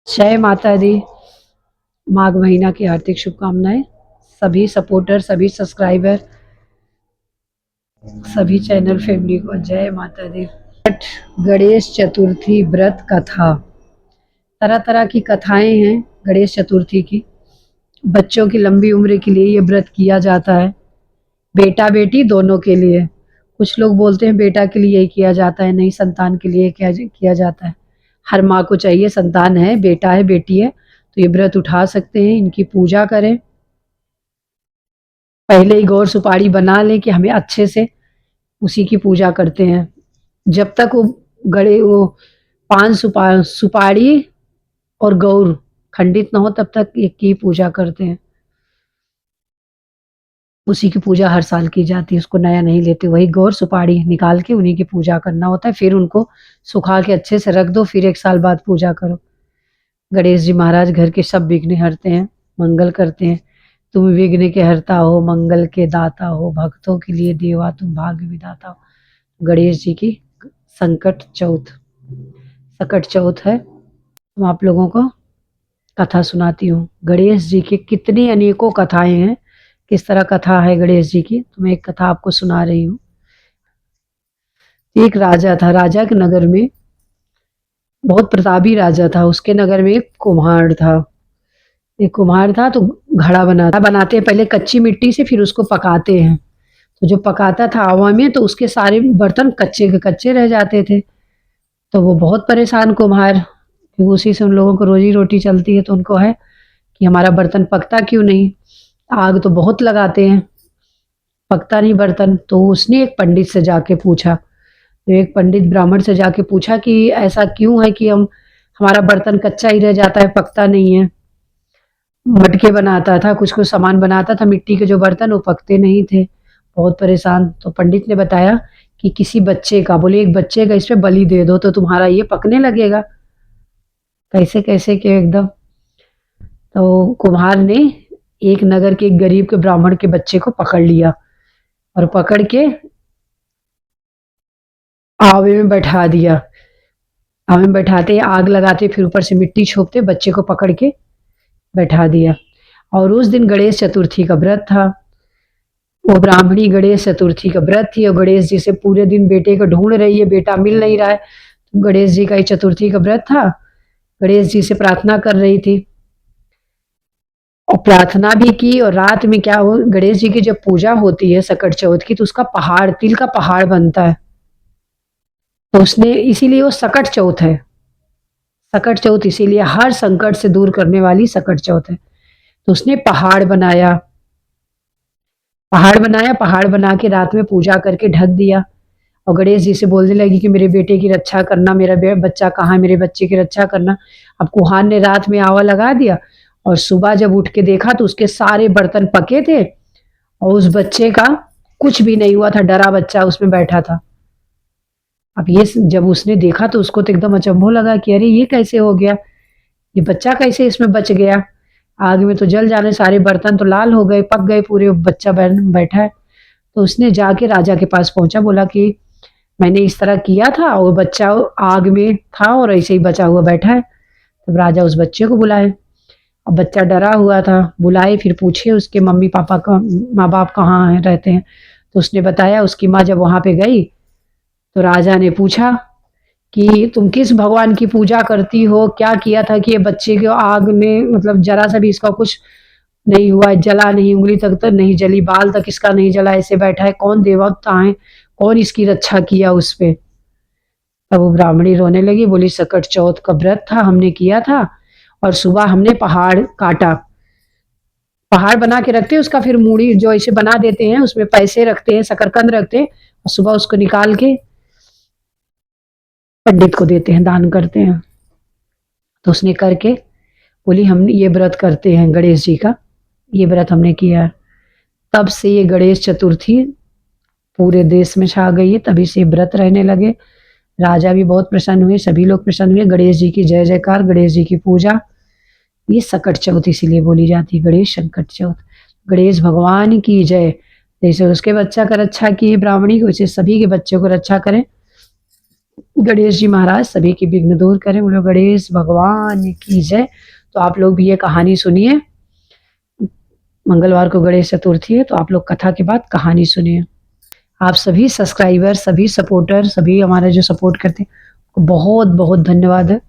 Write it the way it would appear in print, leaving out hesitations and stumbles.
जय माता दी। माघ महीना की हार्दिक शुभकामनाएं सभी सपोर्टर, सभी सब्सक्राइबर, सभी चैनल फैमिली को। जय माता दी। छठ गणेश चतुर्थी व्रत कथा। तरह तरह की कथाएं हैं गणेश चतुर्थी की। बच्चों की लंबी उम्र के लिए ये व्रत किया जाता है, बेटा बेटी दोनों के लिए। कुछ लोग बोलते हैं बेटा के लिए ही किया जाता है, नहीं, संतान के लिए किया जाता है। हर माँ को चाहिए, संतान है, बेटा है, बेटी है, तो ये व्रत उठा सकते हैं, इनकी पूजा करें। पहले ही गौर सुपारी बना लें कि हमें अच्छे से उसी की पूजा करते हैं। जब तक वो गड़े वो पान सुपारी और गौर खंडित ना हो तब तक एक की पूजा करते हैं। उसी की पूजा हर साल की जाती है, उसको नया नहीं लेते। वही गौर सुपारी निकाल के उन्हीं की पूजा करना होता है। फिर उनको सुखा के अच्छे से रख दो, फिर 1 साल बाद पूजा करो। गणेश जी महाराज घर के सब विघ्न हरते हैं, मंगल करते हैं। तुम विघ्न के हरता हो, मंगल के दाता हो, भक्तों के लिए देवा तुम भाग्य विधाता हो। गणेश जी की संकट चौथ, सकट चौथ है। मैं आप लोगों को कथा सुनाती हूँ। गणेश जी की कितनी अनेकों कथाएं हैं, किस तरह कथा है गणेश जी की, तो मैं एक कथा आपको सुना रही हूँ। एक राजा था, राजा के नगर में, बहुत प्रतापी राजा था। उसके नगर में एक कुम्हार था। एक कुम्हार था तो घड़ा बनाते हैं पहले कच्ची मिट्टी से, फिर उसको पकाते हैं। तो जो पकाता था आवा में, तो उसके सारे बर्तन कच्चे के कच्चे रह जाते थे। तो वो बहुत परेशान कुम्हार, क्योंकि उसी से उन लोगों को रोजी रोटी चलती है। तो उनको है कि हमारा बर्तन पकता क्यों नहीं, आग तो बहुत लगाते हैं, पकता नहीं बर्तन। तो उसने एक पंडित से जाके पूछा, तो एक पंडित ब्राह्मण से जाके पूछा कि ऐसा क्यों है कि हमारा बर्तन कच्चा ही रह जाता है, पकता नहीं है। मटके बनाता था, कुछ कुछ सामान बनाता था मिट्टी के, जो बर्तन वो पकते नहीं थे। बहुत परेशान। तो पंडित ने बताया कि किसी बच्चे का, बोले एक बच्चे का इस पे बलि दे दो तो तुम्हारा ये पकने लगेगा। कैसे कैसे के एकदम। तो कुम्हार ने एक नगर के एक गरीब के ब्राह्मण के बच्चे को पकड़ लिया और पकड़ के आवे में बैठा दिया। आवे में बैठाते, आग लगाते, फिर ऊपर से मिट्टी छोपते, बच्चे को पकड़ के बैठा दिया। और उस दिन गणेश चतुर्थी का व्रत था। वो ब्राह्मणी गणेश चतुर्थी का व्रत थी और गणेश जी से पूरे दिन बेटे को ढूंढ रही है, बेटा मिल नहीं रहा है। तो गणेश जी का ही चतुर्थी का व्रत था। गणेश जी से प्रार्थना कर रही थी और प्रार्थना भी की। और रात में क्या हो, गणेश जी की जब पूजा होती है सकट चौथ की, तो उसका पहाड़, तिल का पहाड़ बनता है। तो उसने, इसीलिए वो सकट चौथ है। सकट चौथ इसीलिए हर संकट से दूर करने वाली सकट चौथ है। तो उसने पहाड़ बनाया, पहाड़ बना के रात में पूजा करके ढक दिया। और गणेश जी से बोलने लगी कि मेरे बेटे की रक्षा करना, मेरा बच्चा कहाँ है, मेरे बच्चे की रक्षा करना। अब कुहान ने रात में आवा लगा दिया और सुबह जब उठ के देखा तो उसके सारे बर्तन पके थे और उस बच्चे का कुछ भी नहीं हुआ था, डरा बच्चा उसमें बैठा था। अब ये जब उसने देखा तो उसको तो एकदम अचंभो लगा कि अरे ये कैसे हो गया, ये बच्चा कैसे इसमें बच गया। आग में तो जल जाने, सारे बर्तन तो लाल हो गए, पक गए पूरे, बच्चा बैठा है। तो उसने जाके राजा के पास पहुंचा, बोला कि मैंने इस तरह किया था और बच्चा आग में था और ऐसे ही बचा हुआ बैठा है। तब राजा उस बच्चे को बुलाए। अब बच्चा डरा हुआ था, बुलाए, फिर पूछे उसके मम्मी पापा का, माँ बाप कहाँ है, रहते हैं। तो उसने बताया। उसकी माँ जब वहां पे गई तो राजा ने पूछा कि तुम किस भगवान की पूजा करती हो, क्या किया था कि ये बच्चे को आग में, मतलब जरा सा भी इसका कुछ नहीं हुआ, जला नहीं, उंगली तक तो नहीं जली, बाल तक इसका नहीं जला, ऐसे बैठा है, कौन देवता है, कौन इसकी रक्षा किया उस पे। तब वो ब्राह्मणी रोने लगी, बोली सकट चौथ का व्रत था, हमने किया था और सुबह हमने पहाड़ काटा। पहाड़ बना के रखते हैं उसका, फिर मूड़ी जो ऐसे बना देते हैं, उसमें पैसे रखते हैं, शकरकंद रखते हैं, और सुबह उसको निकाल के पंडित को देते हैं, दान करते हैं। तो उसने करके बोली हम ये व्रत करते हैं गणेश जी का, ये व्रत हमने किया है। तब से ये गणेश चतुर्थी पूरे देश में छा गई है, तभी से व्रत रहने लगे। राजा भी बहुत प्रसन्न हुए, सभी लोग प्रसन्न हुए। गणेश जी की जय जयकार, गणेश जी की पूजा। ये सकट चौथ इसीलिए बोली जाती है, गणेश संकट चौथ। गणेश भगवान की जय। जैसे उसके बच्चा का रक्षा की ब्राह्मणी, वैसे सभी के बच्चों को रक्षा करें। गणेश जी महाराज सभी की विघ्न दूर करें। बोलो गणेश भगवान की जय। तो आप लोग भी ये कहानी सुनिए। मंगलवार को गणेश चतुर्थी है, तो आप लोग कथा के बाद कहानी सुनिए। आप सभी सब्सक्राइबर, सभी सपोर्टर, सभी हमारा जो सपोर्ट करते हैं, बहुत बहुत धन्यवाद है।